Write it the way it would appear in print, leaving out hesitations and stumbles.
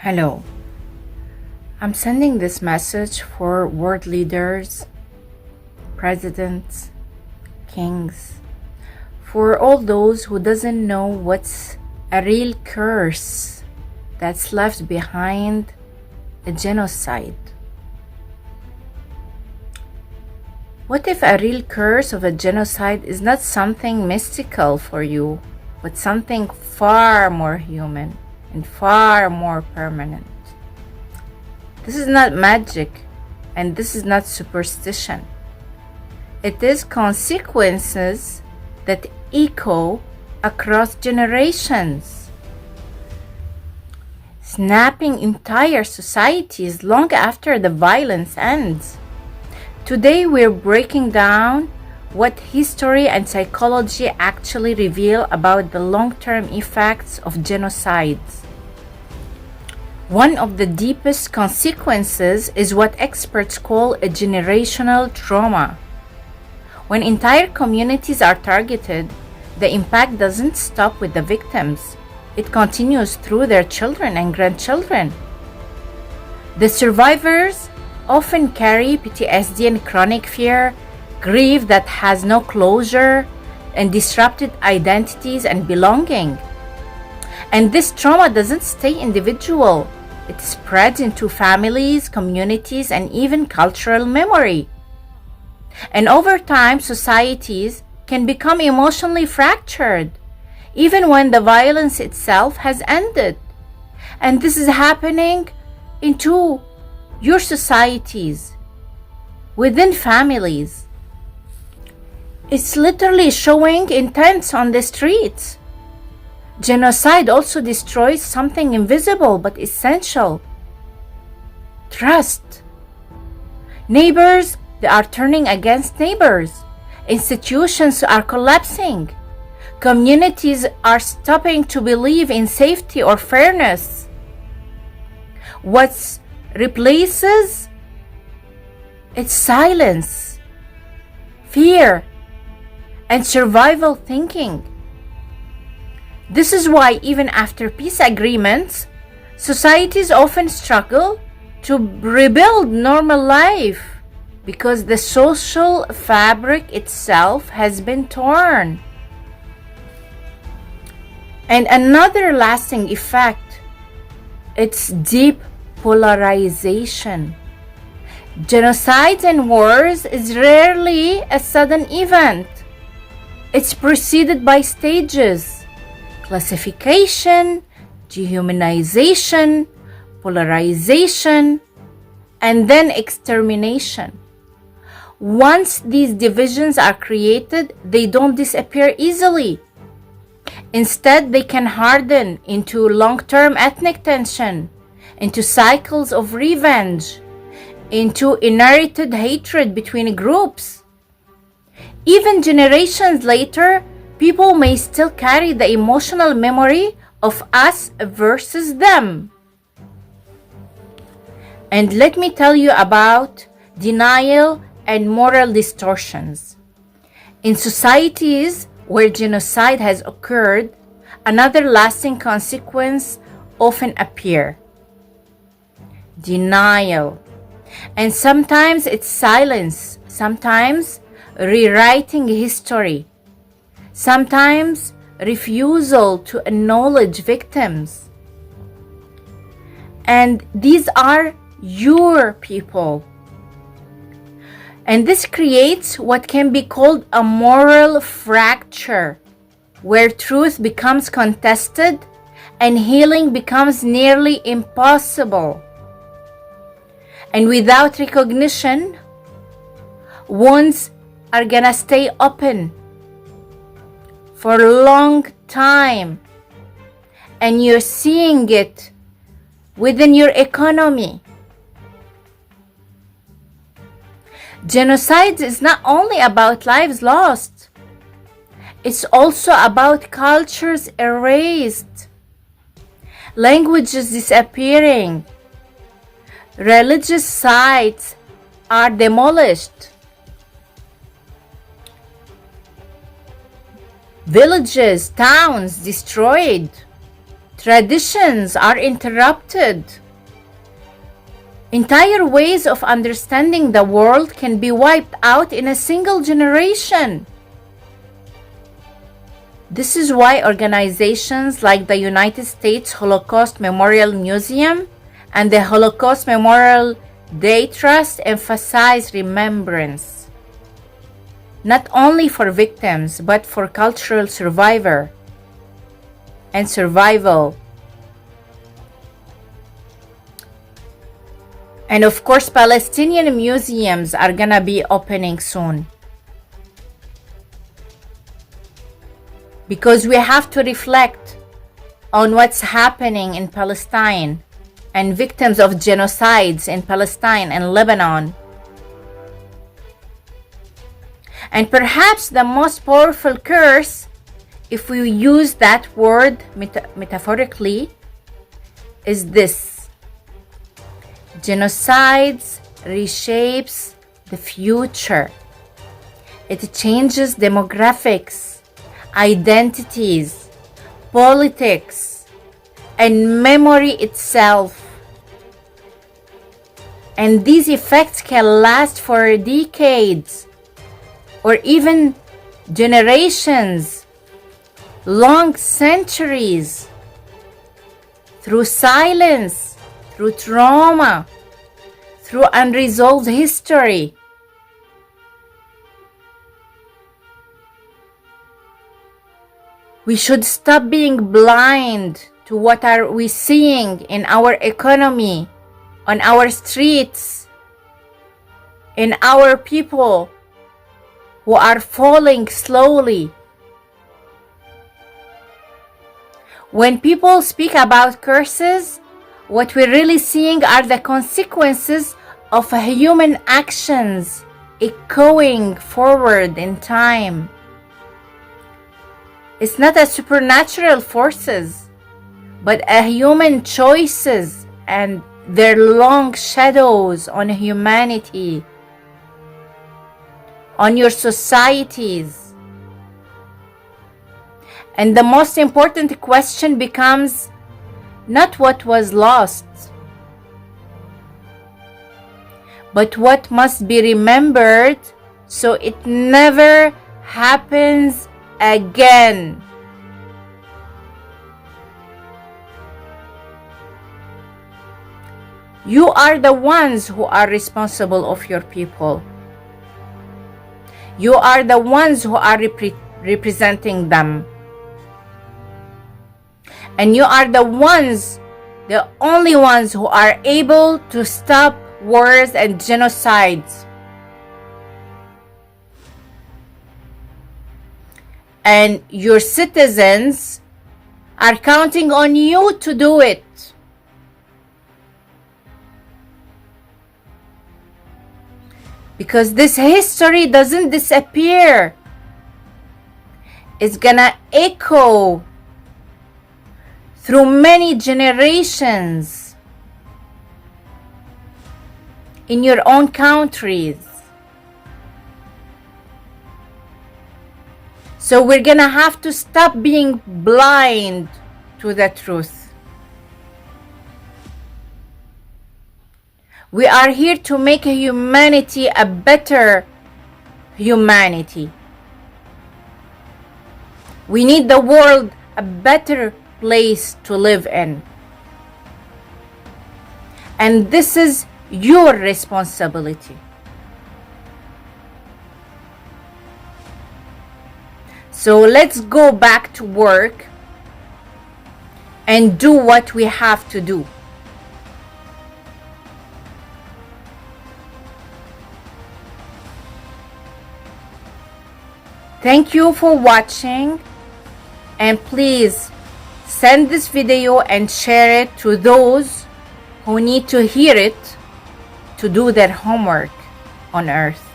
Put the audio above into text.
Hello, I'm sending this message for world leaders, presidents, kings, for all those who doesn't know what's a real curse that's left behind a genocide. What if a real curse of a genocide is not something mystical for you, but something far more human and far more permanent? This is not magic, and this is not superstition. It is consequences that echo across generations, snapping entire societies long after the violence ends. Today we're breaking down what history and psychology actually reveal about the long-term effects of genocides. One of the deepest consequences is what experts call a generational trauma. When entire communities are targeted, the impact doesn't stop with the victims. It continues through their children and grandchildren. The survivors often carry PTSD and chronic fear, grief that has no closure, and disrupted identities and belonging. And this trauma doesn't stay individual. It spreads into families, communities, and even cultural memory. And over time, societies can become emotionally fractured, even when the violence itself has ended. And this is happening into your societies, within families. It's literally showing in tents on the streets. Genocide also destroys something invisible but essential: trust. Neighbors, they are turning against neighbors. Institutions are collapsing. Communities are stopping to believe in safety or fairness. What replaces it's silence, fear, and survival thinking. This is why even after peace agreements, societies often struggle to rebuild normal life because the social fabric itself has been torn. And another lasting effect, it's deep polarization. Genocides and wars is rarely a sudden event. It's preceded by stages: classification, dehumanization, polarization, and then extermination. Once these divisions are created, they don't disappear easily. Instead, they can harden into long-term ethnic tension, into cycles of revenge, into inherited hatred between groups. Even generations later, people may still carry the emotional memory of us versus them. And let me tell you about denial and moral distortions. In societies where genocide has occurred, another lasting consequence often appear: denial. And sometimes it's silence, sometimes rewriting history, sometimes refusal to acknowledge victims. And these are your people. And this creates what can be called a moral fracture, where truth becomes contested and healing becomes nearly impossible. And without recognition, wounds are gonna stay open for a long time. And you're seeing it within your economy. Genocide is not only about lives lost, it's also about cultures erased, languages disappearing, religious sites are demolished, villages, towns destroyed, Traditions are interrupted. Entire ways of understanding the world can be wiped out in a single generation. This is why organizations like the United States Holocaust Memorial Museum and the Holocaust Memorial Day Trust emphasize remembrance, not only for victims, but for cultural survival. And of course, Palestinian museums are gonna be opening soon. Because we have to reflect on what's happening in Palestine and victims of genocides in Palestine and Lebanon. And perhaps the most powerful curse, if we use that word metaphorically, is this: genocides reshapes the future. It changes demographics, identities, politics, and memory itself. And these effects can last for decades or even generations, long centuries, through silence, through trauma, through unresolved history. We should stop being blind to what are we seeing in our economy, on our streets, in our people who are falling slowly. When people speak about curses, what we're really seeing are the consequences of human actions echoing forward in time. It's not a supernatural forces, but a human choices and their long shadows on humanity, on your societies. And the most important question becomes not what was lost, but what must be remembered so it never happens again. You are the ones who are responsible of your people. You are the ones who are representing them. And you are the only ones who are able to stop wars and genocides. And your citizens are counting on you to do it. Because this history doesn't disappear. It's gonna echo through many generations in your own countries. So we're gonna have to stop being blind to the truth. We are here to make humanity a better humanity. We need the world a better place to live in. And this is your responsibility. So let's go back to work and do what we have to do. Thank you for watching, and please send this video and share it to those who need to hear it to do their homework on Earth.